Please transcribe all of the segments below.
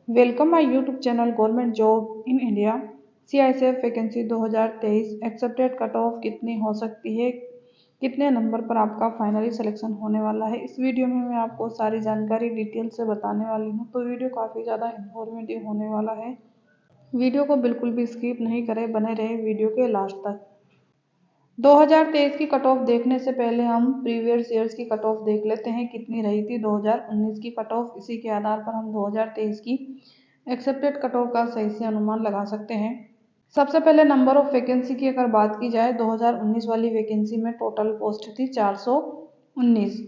Welcome my YouTube channel government job in India. CISF vacancy 2023 accepted cut off कितनी हो सकती है, कितने नंबर पर आपका फाइनली सिलेक्शन होने वाला है। इस वीडियो में मैं आपको सारी जानकारी डिटेल से बताने वाली हूं, तो वीडियो काफ़ी ज़्यादा इंफॉर्मेटिव होने वाला है। वीडियो को बिल्कुल भी स्किप नहीं करें, बने रहे वीडियो के लास्ट तक। 2023 की कट ऑफ देखने से पहले हम प्रीवियस ईयर्स की कट ऑफ देख लेते हैं, कितनी रही थी 2019 की कट ऑफ। इसी के आधार पर हम 2023 की एक्सेप्टेड कट ऑफ का सही से अनुमान लगा सकते हैं। सबसे पहले नंबर ऑफ वैकेंसी की अगर बात की जाए, 2019 वाली वैकेंसी में टोटल पोस्ट थी 419,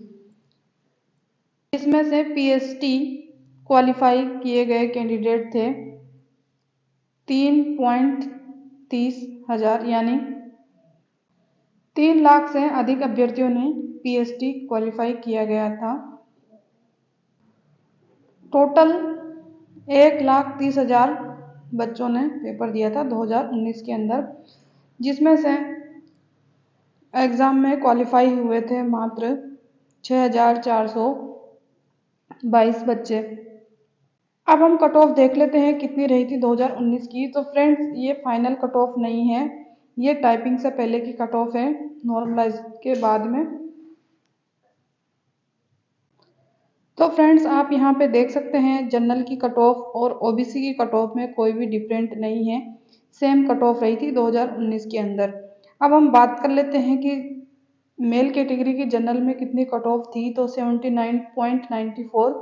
इसमें से पीएसटी क्वालिफाई किए गए कैंडिडेट थे 3.30 हजार, यानी 3 लाख से अधिक अभ्यर्थियों ने पीएसटी क्वालिफाई किया गया था। टोटल 1,30,000 बच्चों ने पेपर दिया था 2019 के अंदर, जिसमें से एग्ज़ाम में क्वालिफाई हुए थे मात्र 6,422 बच्चे। अब हम कट ऑफ देख लेते हैं कितनी रही थी 2019 की। तो फ्रेंड्स, ये फाइनल कट ऑफ नहीं है, ये टाइपिंग से पहले की कट ऑफ है, नॉर्मलाइज के बाद में। तो फ्रेंड्स, आप यहाँ पे देख सकते हैं जनरल की कट ऑफ और ओबीसी की कट ऑफ में कोई भी डिफरेंट नहीं है, सेम कट ऑफ रही थी 2019 के अंदर। अब हम बात कर लेते हैं कि मेल कैटेगरी की जनरल में कितनी कट ऑफ थी। तो 79.94,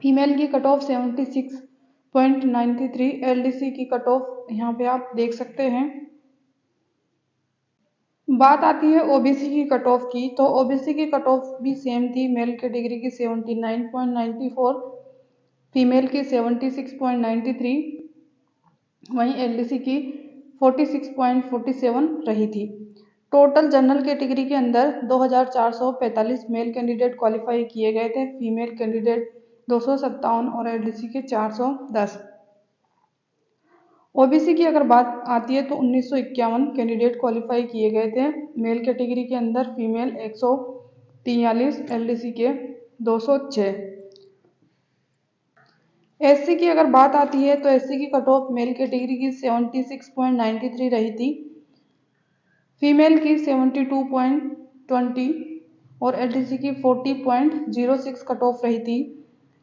फीमेल की कट ऑफ 76.93, एलडीसी की कट ऑफ यहाँ पे आप देख सकते हैं। बात आती है ओबीसी की कट ऑफ की, तो ओबीसी की कट ऑफ भी सेम थी, मेल कैटेगरी की 79.94, फीमेल की 76.93, वहीं एलडीसी की 46.47 रही थी। टोटल जनरल कैटेगरी के अंदर 2,445 मेल कैंडिडेट क्वालिफाई किए गए थे, फीमेल कैंडिडेट 257 और एलडीसी के 410। ओबीसी की अगर बात आती है तो 1951 कैंडिडेट क्वालिफाई किए गए थे मेल कैटेगरी के अंदर, फीमेल 143, एलडीसी के 206। एससी की अगर बात आती है तो एससी की कट ऑफ मेल कैटेगरी की 76.93 रही थी, फीमेल की 72.20 और एलडीसी की 40.06 कट ऑफ रही थी।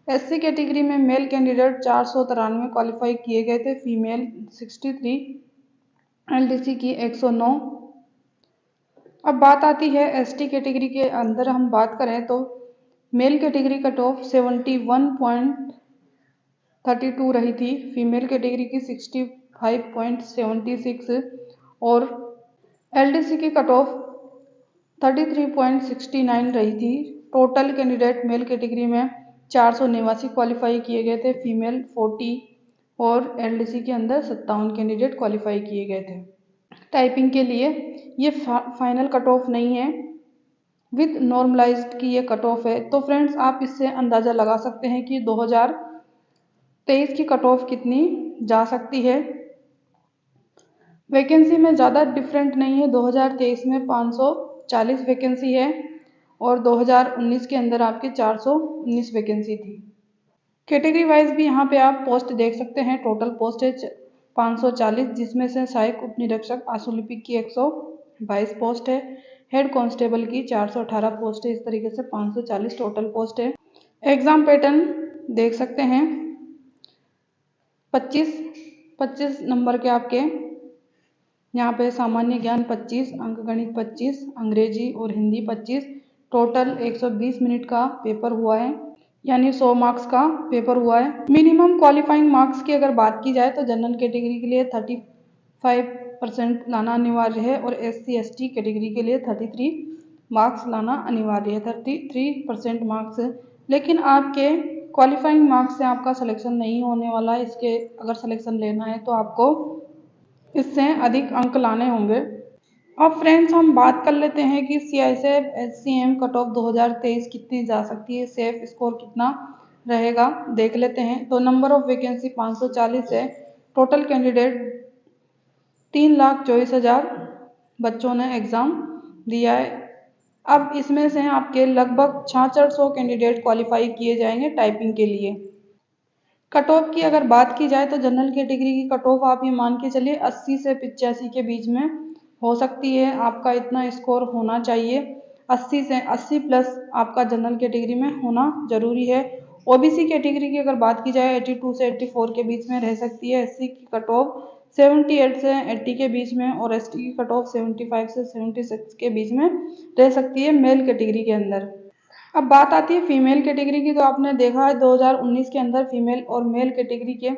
एससी कैटेगरी में मेल कैंडिडेट 493 क्वालिफाई किए गए थे, फीमेल 63, एलडीसी की 109। अब बात आती है एसटी कैटेगरी के अंदर, हम बात करें तो मेल कैटेगरी कट ऑफ 71.32 रही थी, फीमेल कैटेगरी की 65.76 और एलडीसी की कट ऑफ 33.69 रही थी। टोटल कैंडिडेट मेल कैटेगरी में 489 क्वालिफाई किए गए थे, फीमेल 40 और एलडीसी के अंदर 57 कैंडिडेट क्वालिफाई किए गए थे। टाइपिंग के लिए ये फाइनल कट ऑफ नहीं है, विद नॉर्मलाइज्ड की ये कट ऑफ है। तो फ्रेंड्स, आप इससे अंदाज़ा लगा सकते हैं कि 2023 की कट ऑफ कितनी जा सकती है। वैकेंसी में ज़्यादा डिफरेंट नहीं है, 2023 में 540 वैकेंसी है और 2019 के अंदर आपके 419 वैकेंसी थी। कैटेगरी वाइज भी यहाँ पे आप पोस्ट देख सकते हैं। टोटल पोस्ट है 540, जिसमें से सहायक उपनिरीक्षक आशुलिपिक की 122 पोस्ट है, हेड कांस्टेबल की 418 पोस्ट है। इस तरीके से 540 टोटल पोस्ट है। एग्जाम पैटर्न देख सकते हैं, 25 नंबर के आपके यहाँ पे सामान्य ज्ञान 25, अंकगणित 25, अंग्रेजी और हिंदी 25, टोटल 120 मिनट का पेपर हुआ है, यानी 100 मार्क्स का पेपर हुआ है। मिनिमम क्वालिफाइंग मार्क्स की अगर बात की जाए तो जनरल कैटेगरी के लिए 35% लाना अनिवार्य है और एससी एसटी कैटेगरी के लिए 33 मार्क्स लाना अनिवार्य है, 33% मार्क्स। लेकिन आपके क्वालिफाइंग मार्क्स से आपका सिलेक्शन नहीं होने वाला है, इसके अगर सिलेक्शन लेना है तो आपको इससे अधिक अंक लाने होंगे। अब फ्रेंड्स, हम बात कर लेते हैं कि सीआईएसएफ एचसीएम कट ऑफ 2023 कितनी जा सकती है, सेफ स्कोर कितना रहेगा, देख लेते हैं। तो नंबर ऑफ वैकेंसी 540 है, टोटल कैंडिडेट 3,24,000 बच्चों ने एग्ज़ाम दिया है। अब इसमें से आपके लगभग 6600 कैंडिडेट क्वालिफाई किए जाएंगे टाइपिंग के लिए। कट ऑफ की अगर बात की जाए तो जनरल कैटेगरी की कट ऑफ आप ये मान के चलिए 80 से 85 के बीच में हो सकती है। आपका इतना स्कोर होना चाहिए, 80 से 80 प्लस आपका जनरल कैटेगरी में होना जरूरी है। ओबीसी कैटेगरी की अगर बात की जाए 82 से 84 के बीच में रह सकती है। एससी की कट ऑफ 78 से 80 के बीच में और एसटी की कट ऑफ 75 से 76 के बीच में रह सकती है मेल कैटेगरी के अंदर। अब बात आती है फीमेल कैटेगरी की, तो आपने देखा है 2019 के अंदर फीमेल और मेल कैटेगरी के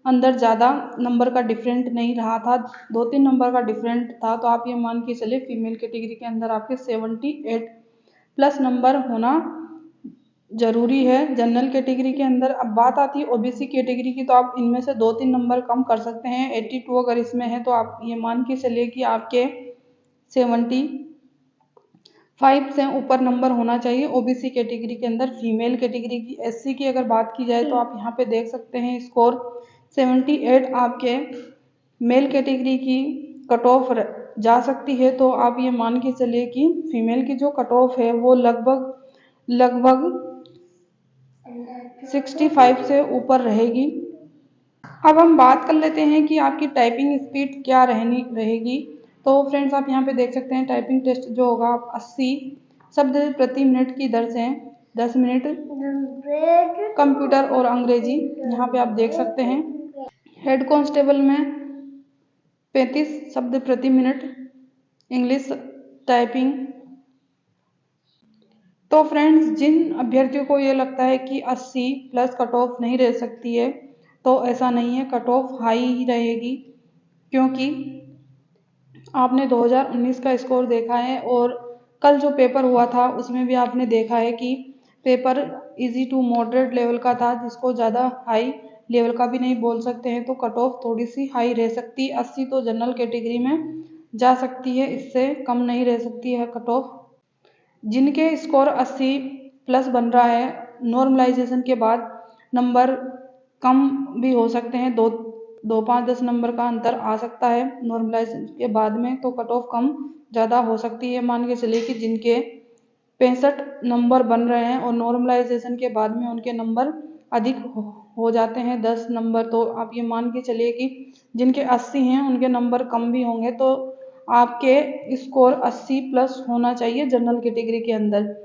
अंदर ज़्यादा नंबर का डिफरेंट नहीं रहा था, 2-3 नंबर का डिफरेंट था। तो आप ये मान के चलिए फीमेल कैटेगरी के अंदर आपके 78 प्लस नंबर होना जरूरी है जनरल कैटेगरी के अंदर। अब बात आती है ओबीसी कैटेगरी की, तो आप इनमें से 2-3 नंबर कम कर सकते हैं। 82 अगर इसमें है तो आप ये मान के चलिए कि आपके 75 से ऊपर नंबर होना चाहिए ओबीसी कैटेगरी के अंदर। फीमेल कैटेगरी की एससी की अगर बात की जाए तो आप यहाँ पे देख सकते हैं स्कोर 78 आपके मेल कैटेगरी की कट ऑफ जा सकती है। तो आप ये मान के चलिए कि फीमेल की जो कट ऑफ है वो लगभग 65 से ऊपर रहेगी। अब हम बात कर लेते हैं कि आपकी टाइपिंग स्पीड क्या रहेगी। तो फ्रेंड्स आप यहाँ पे देख सकते हैं टाइपिंग टेस्ट जो होगा आप 80 शब्द प्रति मिनट की दर से 10 मिनट कंप्यूटर और अंग्रेजी यहाँ पे आप देख सकते हैं। हेड कांस्टेबल में 35 शब्द प्रति मिनट इंग्लिश टाइपिंग। तो फ्रेंड्स जिन अभ्यर्थियों को ये लगता है कि 80 प्लस कट ऑफ नहीं रह सकती है, तो ऐसा नहीं है, कट ऑफ हाई ही रहेगी। क्योंकि आपने 2019 का स्कोर देखा है और कल जो पेपर हुआ था उसमें भी आपने देखा है कि paper easy to moderate level का था, जिसको ज़्यादा हाई लेवल का भी नहीं बोल सकते हैं। तो कट ऑफ थोड़ी सी हाई रह सकती है, 80 तो जनरल कैटेगरी में जा सकती है, इससे कम नहीं रह सकती है कट ऑफ। जिनके स्कोर 80 प्लस बन रहा है, नॉर्मलाइजेशन के बाद नंबर कम भी हो सकते हैं, 5-10 नंबर का अंतर आ सकता है नॉर्मलाइजेशन के बाद में, तो कट ऑफ कम ज़्यादा हो सकती है। मान के चलिए कि जिनके 65 नंबर बन रहे हैं और नॉर्मलाइजेशन के बाद में उनके नंबर अधिक हो जाते हैं 10 नंबर, तो आप ये मान के चलिए कि जिनके 80 हैं उनके नंबर कम भी होंगे। तो आपके स्कोर 80 प्लस होना चाहिए जनरल कैटेगरी के अंदर।